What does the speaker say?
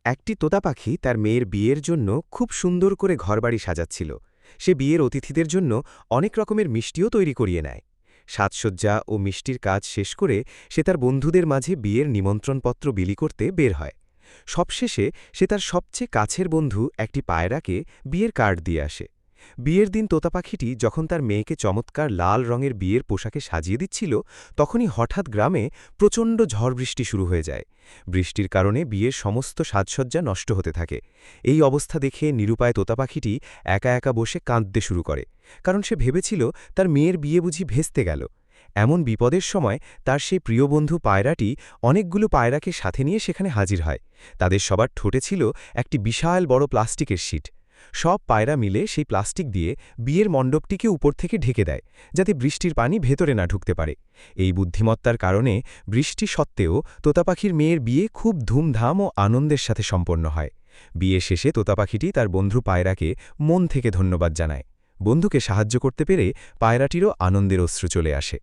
একটি তোতা পাখি তার মেয়ের বিয়ের জন্য খুব সুন্দর করে ঘরবাড়ি সাজাচ্ছিল। সে বিয়ের অতিথিদের জন্য অনেক রকমের মিষ্টিও তৈরি করিয়ে নেয়। সাজসজ্জা ও মিষ্টির কাজ শেষ করে সে তার বন্ধুদের মাঝে বিয়ের নিমন্ত্রণপত্র বিলি করতে বের হয়। সবশেষে সে তার সবচেয়ে কাছের বন্ধু একটি পায়রাকে বিয়ের কার্ড দিয়ে আসে। বিয়ের দিন তোতা পাখিটি যখন তার মেয়েকে চমৎকার লাল রঙের বিয়ের পোশাকে সাজিয়ে দিচ্ছিল, তখনই হঠাৎ গ্রামে প্রচণ্ড ঝড় বৃষ্টি শুরু হয়ে যায়। বৃষ্টির কারণে বিয়ের সমস্ত সাজসজ্জা নষ্ট হতে থাকে। এই অবস্থা দেখে নিরুপায় তোতা পাখিটি একা একা বসে কাঁদতে শুরু করে, কারণ সে ভেবেছিল তার মেয়ের বিয়ে বুঝি ভেস্তে গেল। এমন বিপদের সময় তার সেই প্রিয় বন্ধু পায়রাটি অনেকগুলো পায়রাকে সাথে নিয়ে সেখানে হাজির হয়। তাদের সবার ঠোঁটে ছিল একটি বিশাল বড় প্লাস্টিকের শীট। সব পায়রা মিলে সেই প্লাস্টিক দিয়ে বিয়ের মণ্ডপটিকে উপর থেকে ঢেকে দেয়, যাতে বৃষ্টির পানি ভেতরে না ঢুকতে পারে। এই বুদ্ধিমত্তার কারণে বৃষ্টি সত্ত্বেও তোতা পাখির মেয়ের বিয়ে খুব ধুমধাম ও আনন্দের সাথে সম্পন্ন হয়। বিয়ে শেষে তোতা পাখিটি তার বন্ধু পায়রাকে মন থেকে ধন্যবাদ জানায়। বন্ধুকে সাহায্য করতে পেরে পায়রাটিরও আনন্দের অশ্রু চলে আসে।